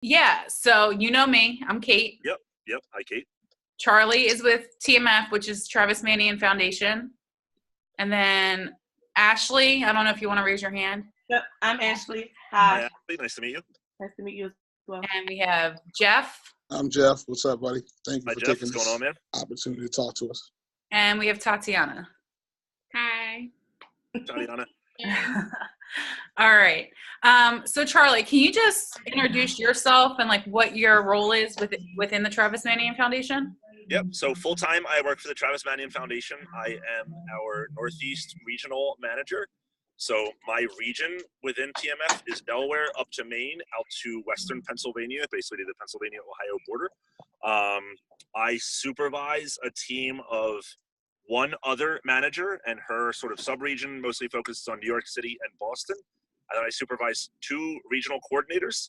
Yeah, so you know me. I'm Kate. Yep. Yep. Hi, Kate. Charlie is with TMF, which is Travis Manian Foundation. And then Ashley, I don't know if you want to raise your hand. Yep, I'm Ashley. Hi, Hi. Ashley. Nice to meet you. Nice to meet you as well. And we have Jeff. I'm Jeff. What's up, buddy? Thank you Hi, for Jeff. taking What's going this on, man? opportunity to talk to us. And we have Tatiana. Hi. Tatiana. All right. So Charlie, can you just introduce yourself and like what your role is within the Travis Manian Foundation? Yep. So full-time, I work for the Travis Manian Foundation. I am our Northeast Regional Manager. So my region within TMF is Delaware up to Maine, out to Western Pennsylvania, basically the Pennsylvania-Ohio border. I supervise a team of one other manager and her sort of sub-region, mostly focused on New York City and Boston. And then I supervise two regional coordinators.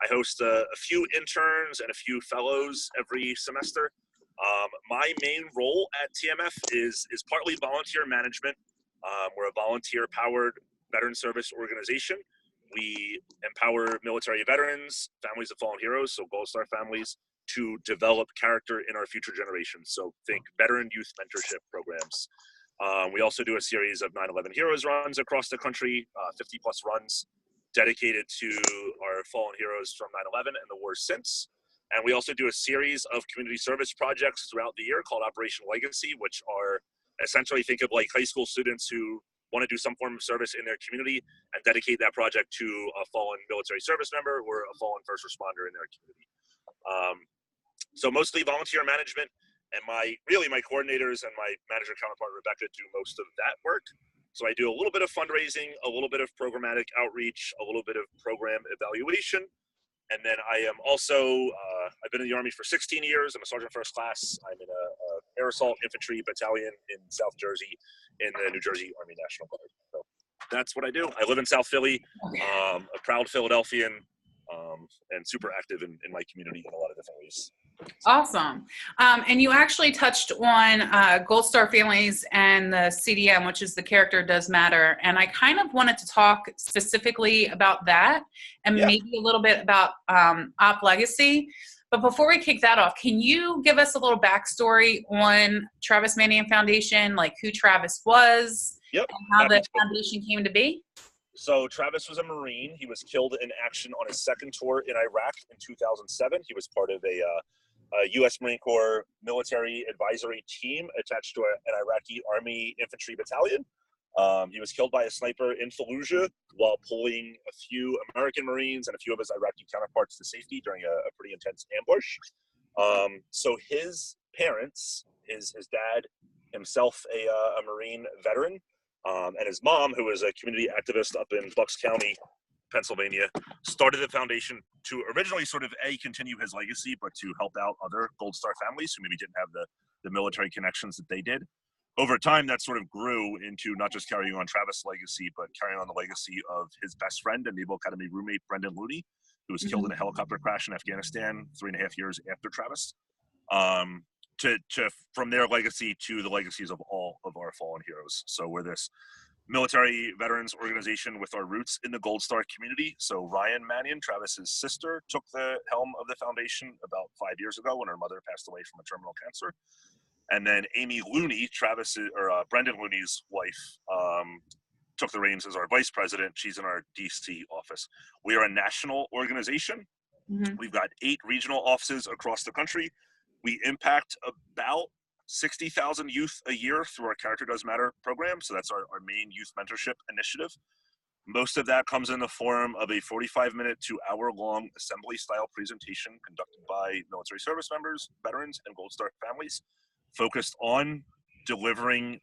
I host a few interns and a few fellows every semester. My main role at TMF is partly volunteer management. We're a volunteer-powered veteran service organization. We empower military veterans, families of fallen heroes, so Gold Star families, to develop character in our future generations. So think veteran youth mentorship programs. We also do a series of 9/11 Heroes runs across the country, 50 plus runs dedicated to our fallen heroes from 9/11 and the wars since. And we also do a series of community service projects throughout the year called Operation Legacy, which are essentially, think of like high school students who want to do some form of service in their community and dedicate that project to a fallen military service member or a fallen first responder in their community. So mostly volunteer management, and my coordinators and my manager counterpart, Rebecca, do most of that work. So I do a little bit of fundraising, a little bit of programmatic outreach, a little bit of program evaluation. And then I am also, I've been in the Army for 16 years. I'm a Sergeant First Class. I'm in a Air Assault Infantry Battalion in South Jersey in the New Jersey Army National Guard. So that's what I do. I live in South Philly, a proud Philadelphian, and super active in my community in a lot of different ways. Awesome. And you actually touched on Gold Star Families and the CDM, which is the Character Does Matter. And I kind of wanted to talk specifically about that and maybe a little bit about Op Legacy. But before we kick that off, can you give us a little backstory on Travis Manian Foundation, like who Travis was and how the foundation came to be? So Travis was a Marine. He was killed in action on his second tour in Iraq in 2007. He was part of a U.S. Marine Corps military advisory team attached to an Iraqi Army infantry battalion. He was killed by a sniper in Fallujah while pulling a few American Marines and a few of his Iraqi counterparts to safety during a pretty intense ambush. So his parents, his dad, himself a Marine veteran, and his mom, who was a community activist up in Bucks County, Pennsylvania, started the foundation to originally sort of continue his legacy, but to help out other Gold Star families who maybe didn't have the military connections that they did. Over time, that sort of grew into not just carrying on Travis' legacy, but carrying on the legacy of his best friend and Naval Academy roommate, Brendan Looney, who was killed in a helicopter crash in Afghanistan 3.5 years after Travis. From their legacy to the legacies of all of our fallen heroes. So we're this military veterans organization with our roots in the Gold Star community. So Ryan Manian, Travis's sister, took the helm of the foundation about 5 years ago when her mother passed away from a terminal cancer. And then Amy Looney, Brendan Looney's wife, took the reins as our vice president. She's in our DC office. We are a national organization. We've got 8 regional offices across the country. We impact about 60,000 youth a year through our Character Does Matter program. So that's our main youth mentorship initiative. Most of that comes in the form of a 45-minute to hour-long assembly-style presentation conducted by military service members, veterans, and Gold Star families, focused on delivering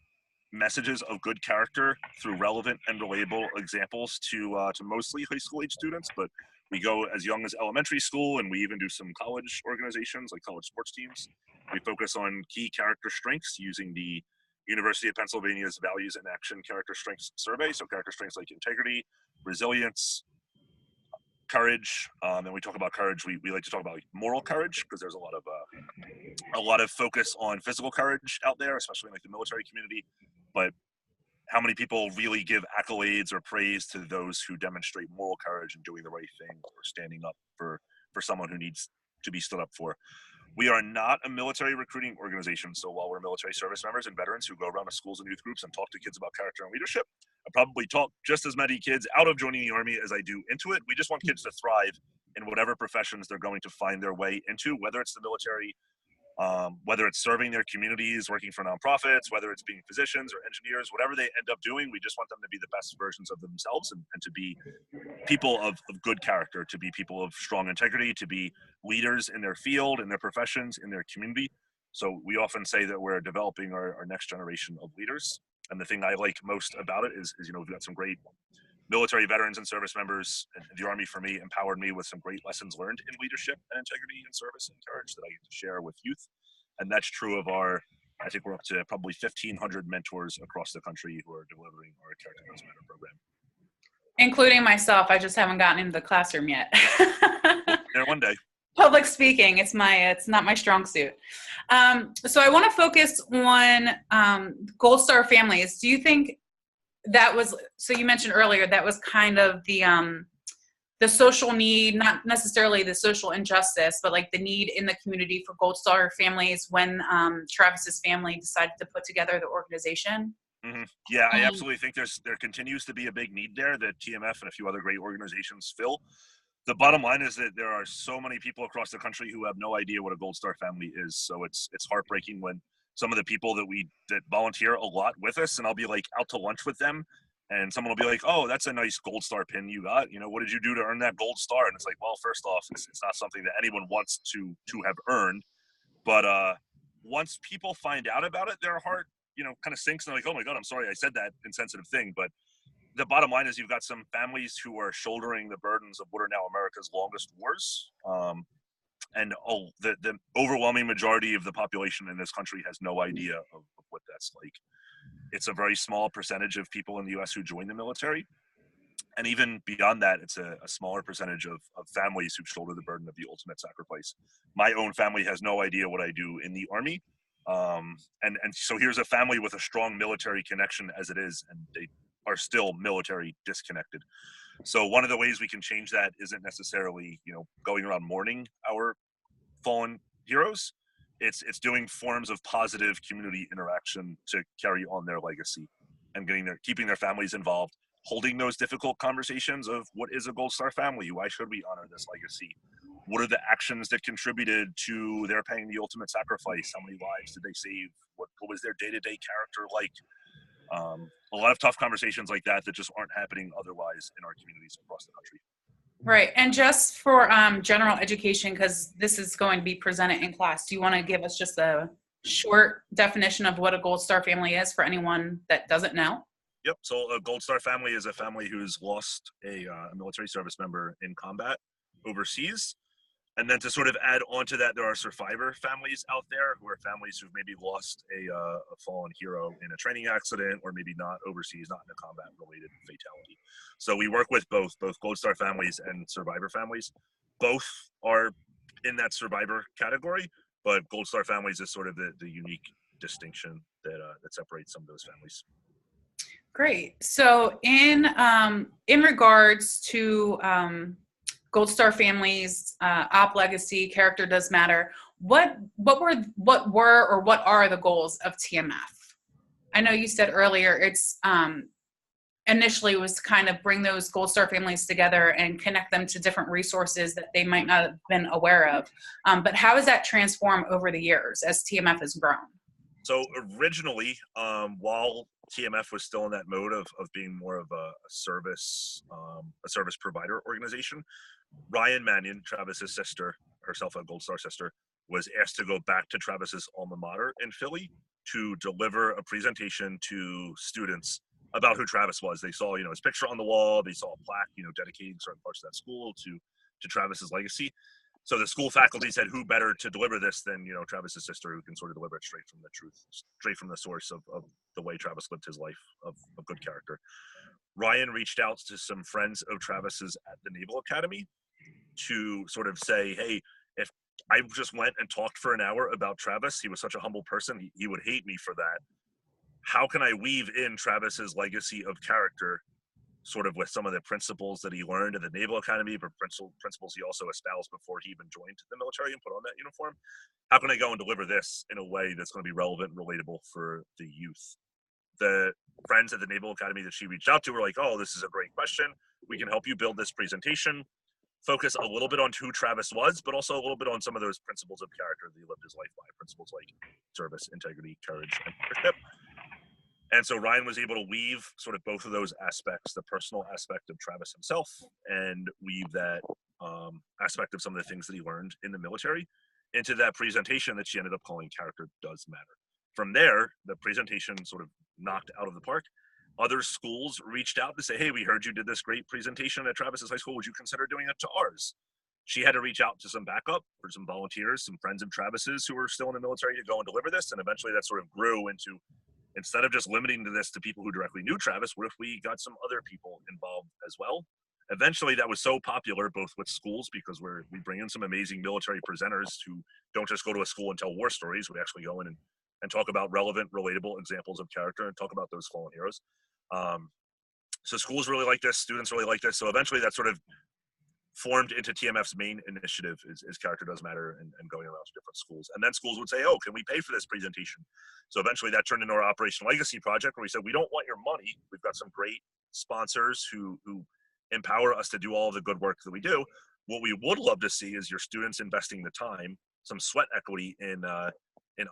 messages of good character through relevant and relatable examples to mostly high school age students, but we go as young as elementary school, and we even do some college organizations like college sports teams. We focus on key character strengths using the University of Pennsylvania's Values in Action Character Strengths Survey. So character strengths like integrity, resilience, courage. And we talk about courage. We like to talk about moral courage because there's a lot of focus on physical courage out there, especially in like the military community. But how many people really give accolades or praise to those who demonstrate moral courage and doing the right thing or standing up for for someone who needs to be stood up for. We are not a military recruiting organization, so while we're military service members and veterans who go around to schools and youth groups and talk to kids about character and leadership, I probably talk just as many kids out of joining the Army as I do into it. We just want kids to thrive in whatever professions they're going to find their way into, whether it's the military, whether it's serving their communities, working for nonprofits, whether it's being physicians or engineers, whatever they end up doing, we just want them to be the best versions of themselves and to be people of good character, to be people of strong integrity, to be leaders in their field, in their professions, in their community. So we often say that we're developing our next generation of leaders. And the thing I like most about it is we've got some great military veterans and service members. And the Army, for me, empowered me with some great lessons learned in leadership and integrity and service and courage that I get to share with youth. And that's true of I think we're up to probably 1,500 mentors across the country who are delivering our Character Does Matter program. Including myself. I just haven't gotten into the classroom yet. There one day. Public speaking, it's not my strong suit. So I want to focus on Gold Star families. Do you think that was, so you mentioned earlier, that was kind of the social need, not necessarily the social injustice, but like the need in the community for Gold Star families when Travis's family decided to put together the organization? Mm-hmm. Yeah, I absolutely think there continues to be a big need there that TMF and a few other great organizations fill. The bottom line is that there are so many people across the country who have no idea what a Gold Star family is. So it's heartbreaking when some of the people that volunteer a lot with us, and I'll be like out to lunch with them, and someone will be like, "Oh, that's a nice Gold Star pin you got. What did you do to earn that Gold Star?" And it's like, well, first off, it's not something that anyone wants to have earned. But once people find out about it, their heart, kind of sinks, and they're like, "Oh my God, I'm sorry I said that insensitive thing." But the bottom line is you've got some families who are shouldering the burdens of what are now America's longest wars. And the overwhelming majority of the population in this country has no idea of what that's like. It's a very small percentage of people in the U.S. who join the military. And even beyond that, it's a smaller percentage of families who shoulder the burden of the ultimate sacrifice. My own family has no idea what I do in the Army. And so here's a family with a strong military connection as it is, and they are still military disconnected. So one of the ways we can change that isn't necessarily, going around mourning our fallen heroes. It's doing forms of positive community interaction to carry on their legacy and keeping their families involved, holding those difficult conversations of what is a Gold Star family? Why should we honor this legacy? What are the actions that contributed to their paying the ultimate sacrifice? How many lives did they save? What was their day-to-day character like? A lot of tough conversations like that just aren't happening otherwise in our communities across the country. Right. And just for general education, because this is going to be presented in class, do you want to give us just a short definition of what a Gold Star family is for anyone that doesn't know? Yep. So a Gold Star family is a family who's lost a military service member in combat overseas. And then to sort of add on to that, there are survivor families out there who are families who've maybe lost a fallen hero in a training accident, or maybe not overseas, not in a combat-related fatality. So we work with both Gold Star families and survivor families. Both are in that survivor category, but Gold Star families is sort of the unique distinction that separates some of those families. Great. So in regards to Gold Star families, op legacy, character does matter, what were or what are the goals of TMF? I know you said earlier it's initially was kind of bring those Gold Star families together and connect them to different resources that they might not have been aware of. But how has that transformed over the years as TMF has grown? So originally, while TMF was still in that mode of being more of a service provider organization, Ryan Mannion, Travis's sister, herself a Gold Star sister, was asked to go back to Travis's alma mater in Philly to deliver a presentation to students about who Travis was. They saw, his picture on the wall. They saw a plaque, dedicating certain parts of that school to Travis's legacy. So the school faculty said, who better to deliver this than, Travis's sister, who can sort of deliver it straight from the truth, straight from the source of the way Travis lived his life of good character. Ryan reached out to some friends of Travis's at the Naval Academy to sort of say, hey, if I just went and talked for an hour about Travis, he was such a humble person, he would hate me for that. How can I weave in Travis's legacy of character sort of with some of the principles that he learned at the Naval Academy, but principles he also espoused before he even joined the military and put on that uniform. How can I go and deliver this in a way that's going to be relevant and relatable for the youth? The friends at the Naval Academy that she reached out to were like, oh, this is a great question. We can help you build this presentation, focus a little bit on who Travis was, but also a little bit on some of those principles of character that he lived his life by, principles like service, integrity, courage, and leadership. And so Ryan was able to weave sort of both of those aspects, the personal aspect of Travis himself, and weave that aspect of some of the things that he learned in the military into that presentation that she ended up calling Character Does Matter. From there, the presentation sort of knocked out of the park. Other schools reached out to say, hey, we heard you did this great presentation at Travis's high school. Would you consider doing it to ours? She had to reach out to some backup for some volunteers, some friends of Travis's who were still in the military to go and deliver this. And eventually that sort of grew into, instead of just limiting this to people who directly knew Travis, what if we got some other people involved as well? Eventually that was so popular, both with schools, because we bring in some amazing military presenters who don't just go to a school and tell war stories. We actually go in and talk about relevant, relatable examples of character and talk about those fallen heroes. So schools really like this, students really like this. So eventually that sort of formed into TMF's main initiative is Character Does Matter and going around to different schools. And then schools would say, oh, can we pay for this presentation? So eventually that turned into our Operation Legacy project, where we said, we don't want your money. We've got some great sponsors who empower us to do all the good work that we do. What we would love to see is your students investing the time, some sweat equity in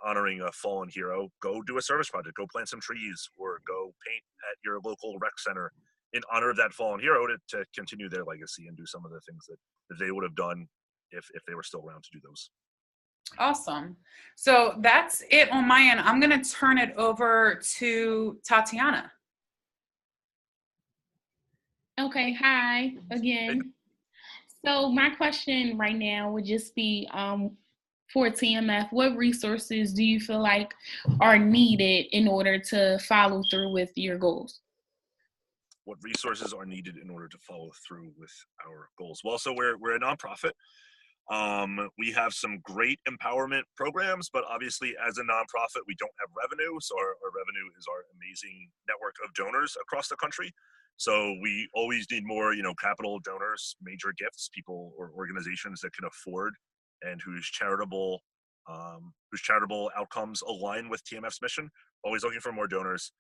honoring a fallen hero. Go do a service project, go plant some trees, or go paint at your local rec center in honor of that fallen hero to continue their legacy and do some of the things that they would have done if they were still around to do those. Awesome. So that's it on my end. I'm going to turn it over to Tatiana. Okay, hi again. So my question right now would just be for TMF, what resources do you feel like are needed in order to follow through with your goals? What resources are needed in order to follow through with our goals? Well, so we're a nonprofit. We have some great empowerment programs, but obviously as a nonprofit, we don't have revenue. So our revenue is our amazing network of donors across the country. So we always need more, capital donors, major gifts, people or organizations that can afford and whose charitable outcomes align with TMF's mission. Always looking for more donors.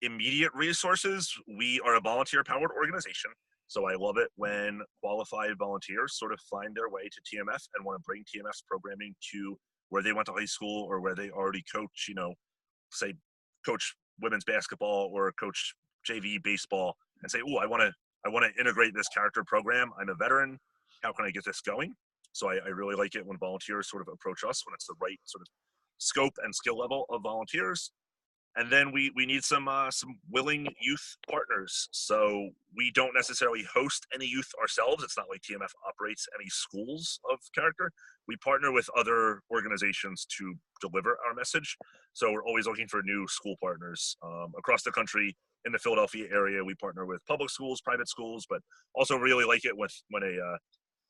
Immediate resources, we are a volunteer-powered organization. So I love it when qualified volunteers sort of find their way to TMF and want to bring TMF's programming to where they went to high school or where they already coach, say coach women's basketball or coach JV baseball, and say, oh, I want to integrate this character program. I'm a veteran. How can I get this going? So I really like it when volunteers sort of approach us when it's the right sort of scope and skill level of volunteers. And then we need some willing youth partners. So we don't necessarily host any youth ourselves. It's not like TMF operates any schools of character. We partner with other organizations to deliver our message. So we're always looking for new school partners across the country. In the Philadelphia area, we partner with public schools, private schools, but also really like it when a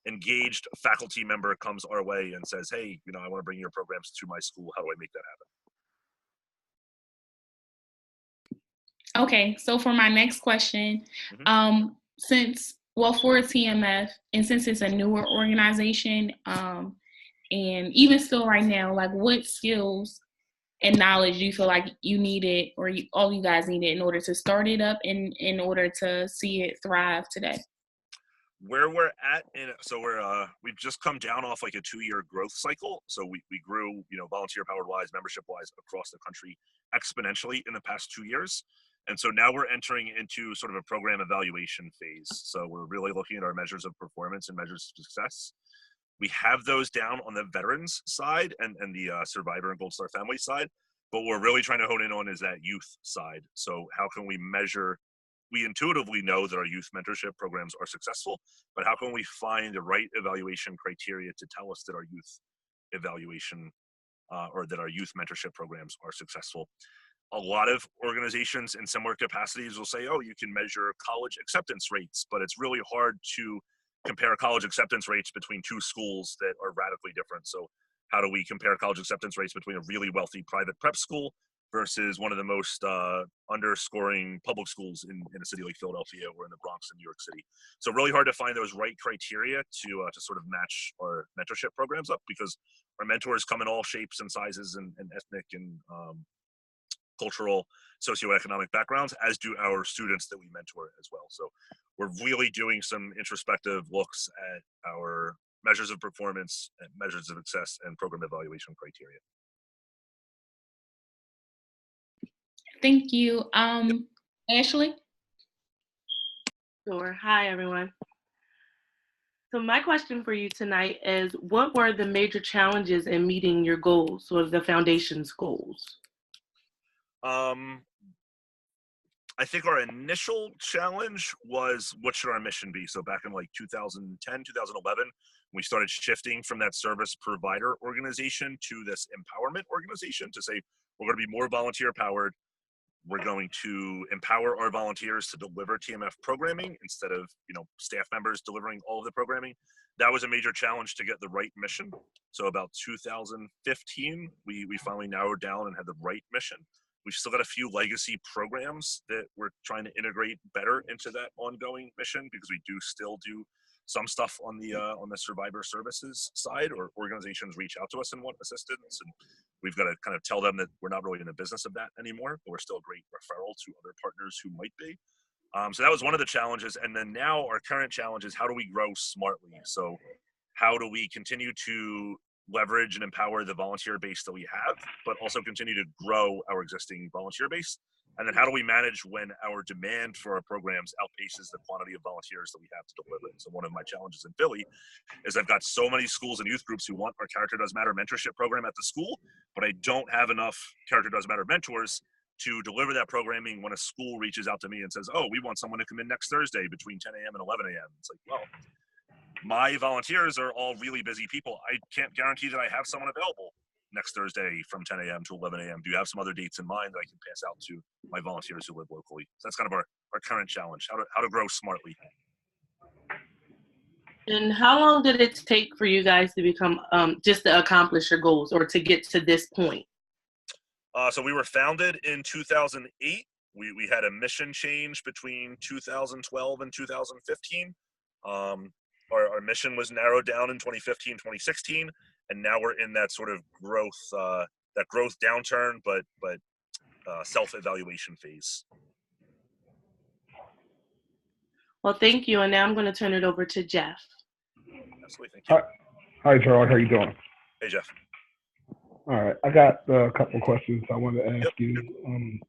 engaged faculty member comes our way and says, hey, I want to bring your programs to my school. How do I make that happen? Okay, so for my next question, for TMF, and since it's a newer organization, and even still right now, like what skills and knowledge do you feel like you needed or all you guys needed in order to start it up and in order to see it thrive today? Where we're at, so we've just come down off like a 2-year growth cycle. So we grew, volunteer powered wise, membership wise across the country exponentially in the past 2 years. And so now we're entering into sort of a program evaluation phase. So we're really looking at our measures of performance and measures of success. We have those down on the veterans side and the survivor and Gold Star family side. But what we're really trying to hone in on is that youth side. So how can we measure? We intuitively know that our youth mentorship programs are successful, but how can we find the right evaluation criteria to tell us that our youth evaluation or that our youth mentorship programs are successful? A lot of organizations in similar capacities will say, oh, you can measure college acceptance rates, but it's really hard to compare college acceptance rates between two schools that are radically different. So how do we compare college acceptance rates between a really wealthy private prep school versus one of the most underscoring public schools in a city like Philadelphia or in the Bronx in New York City. So really hard to find those right criteria to sort of match our mentorship programs up, because our mentors come in all shapes and sizes and ethnic and cultural, socioeconomic backgrounds, as do our students that we mentor as well. So we're really doing some introspective looks at our measures of performance and measures of success and program evaluation criteria. Thank you. Ashley? Sure. Hi, everyone. So my question for you tonight is, what were the major challenges in meeting your goals, or the foundation's goals? I think our initial challenge was, what should our mission be? So back in like 2010, 2011, we started shifting from that service provider organization to this empowerment organization to say, we're going to be more volunteer powered. We're going to empower our volunteers to deliver TMF programming instead of, staff members delivering all of the programming. That was a major challenge to get the right mission. So about 2015, we finally narrowed down and had the right mission. We've still got a few legacy programs that we're trying to integrate better into that ongoing mission, because we do still do some stuff on the survivor services side, or organizations reach out to us and want assistance, and we've got to kind of tell them that we're not really in the business of that anymore, but we're still a great referral to other partners who might be. So that was one of the challenges. And then now our current challenge is, how do we grow smartly? So how do we continue to leverage and empower the volunteer base that we have, but also continue to grow our existing volunteer base? And then how do we manage when our demand for our programs outpaces the quantity of volunteers that we have to deliver? So one of my challenges in Philly is I've got so many schools and youth groups who want our Character Does Matter mentorship program at the school, but I don't have enough Character Does Matter mentors to deliver that programming when a school reaches out to me and says, oh, we want someone to come in next Thursday between 10 a.m. and 11 a.m. It's like, well, my volunteers are all really busy people. I can't guarantee that I have someone available next Thursday from 10 a.m. to 11 a.m. Do you have some other dates in mind that I can pass out to my volunteers who live locally? So that's kind of our current challenge, how to grow smartly. And how long did it take for you guys to become, just to accomplish your goals, or to get to this point? So we were founded in 2008. We had a mission change between 2012 and 2015. Our mission was narrowed down in 2015, 2016, and now we're in that sort of growth downturn, but self-evaluation phase. Well, thank you. And now I'm going to turn it over to Jeff. Absolutely, thank you. Hi, Charles. How you doing? Hey, Jeff. All right. I got a couple of questions I wanted to ask you.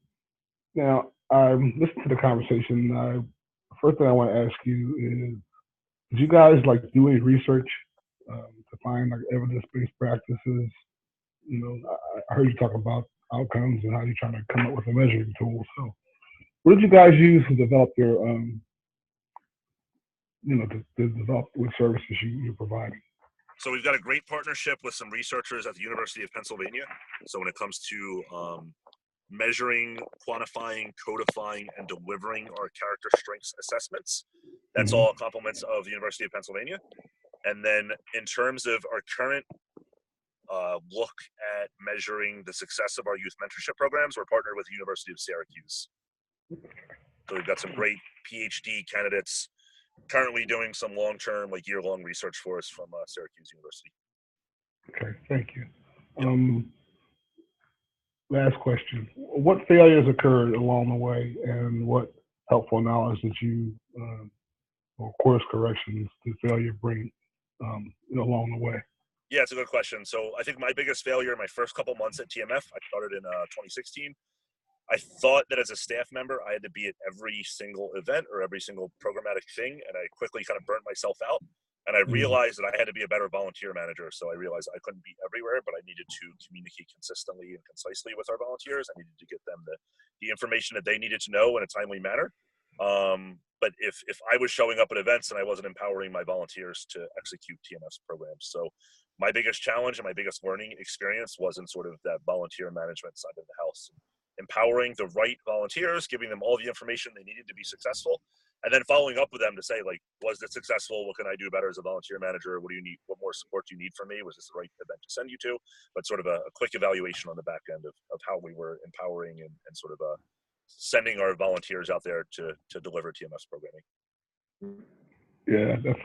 Now, I listened to the conversation. The first thing I want to ask you is, did you guys do any research to find evidence-based practices? I heard you talk about outcomes and how you're trying to come up with a measuring tool. So, what did you guys use to develop your, to develop what services you're providing? So we've got a great partnership with some researchers at the University of Pennsylvania. So when it comes to measuring, quantifying, codifying, and delivering our character strengths assessments, that's all compliments of the University of Pennsylvania. And then in terms of our current look at measuring the success of our youth mentorship programs, we're partnered with the University of Syracuse. So we've got some great PhD candidates currently doing some long-term, year-long research for us from Syracuse University. Okay, thank you. Last question. What failures occurred along the way, and what helpful knowledge did you, or course corrections did failure bring along the way? Yeah, it's a good question. So I think my biggest failure in my first couple months at TMF, I started in 2016. I thought that as a staff member, I had to be at every single event or every single programmatic thing, and I quickly kind of burnt myself out. And I realized that I had to be a better volunteer manager. So I realized I couldn't be everywhere, but I needed to communicate consistently and concisely with our volunteers. I needed to get them the information that they needed to know in a timely manner. But if I was showing up at events and I wasn't empowering my volunteers to execute TMF's programs. So my biggest challenge and my biggest learning experience was in sort of that volunteer management side of the house. empowering the right volunteers, giving them all the information they needed to be successful, and then following up with them to say, like, was this successful? What can I do better as a volunteer manager? What do you need? What more support do you need from me? Was this the right event to send you to? But sort of a quick evaluation on the back end of how we were empowering and sort of sending our volunteers out there to deliver TMS programming. Yeah, that's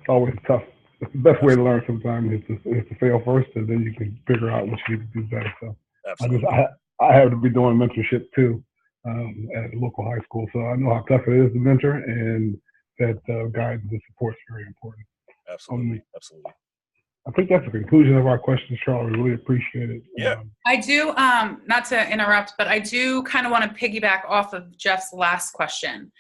always tough. It's the best way to learn sometimes is to fail first, and then you can figure out what you need to do better. So Absolutely. I have to be doing mentorship too at a local high school, so I know how tough it is to mentor, and that guidance and support is very important. Absolutely. Absolutely. I think that's the conclusion of our questions, Charlie. Really appreciate it. Yeah. I do, not to interrupt, but I do kind of want to piggyback off of Jeff's last question,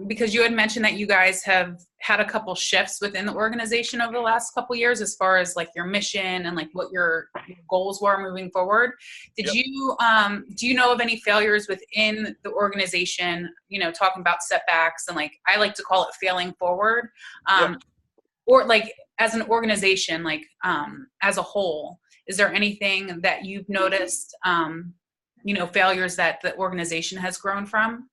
because you had mentioned that you guys have had a couple shifts within the organization over the last couple years as far as like your mission and like what your goals were moving forward. Did you, do you know of any failures within the organization, you know, talking about setbacks and like, I like to call it failing forward, or like as an organization, like as a whole, is there anything that you've noticed, you know, failures that the organization has grown from?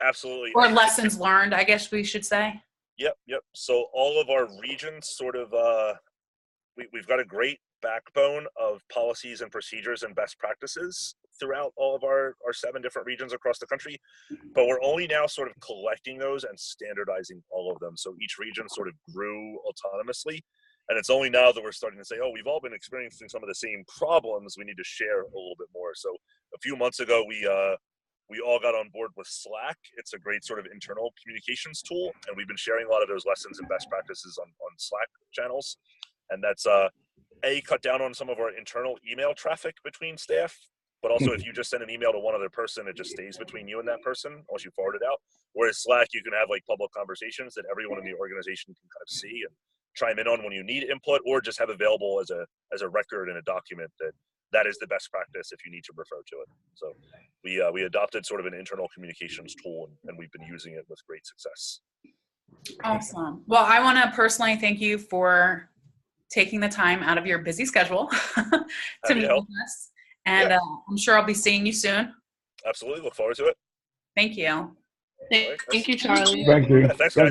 Absolutely. Or lessons learned, I guess we should say. Yep. So all of our regions sort of, we've got a great backbone of policies and procedures and best practices throughout all of our 7 different regions across the country, but we're only now sort of collecting those and standardizing all of them. So each region sort of grew autonomously, and it's only now that we're starting to say, oh, we've all been experiencing some of the same problems. We need to share a little bit more. So a few months ago, we all got on board with Slack. It's a great sort of internal communications tool, and we've been sharing a lot of those lessons and best practices on Slack channels. And that's cut down on some of our internal email traffic between staff, but also if you just send an email to one other person, it just stays between you and that person unless you forward it out. Whereas Slack, you can have like public conversations that everyone in the organization can kind of see and chime in on when you need input, or just have available as a record in a document that is the best practice if you need to refer to it. So we adopted sort of an internal communications tool, and we've been using it with great success. Awesome. Well, I want to personally thank you for taking the time out of your busy schedule to meet with us. And I'm sure I'll be seeing you soon. Absolutely. Look forward to it. Thank you. Thank you, Charlie. Thank you. Yeah, thanks, guys.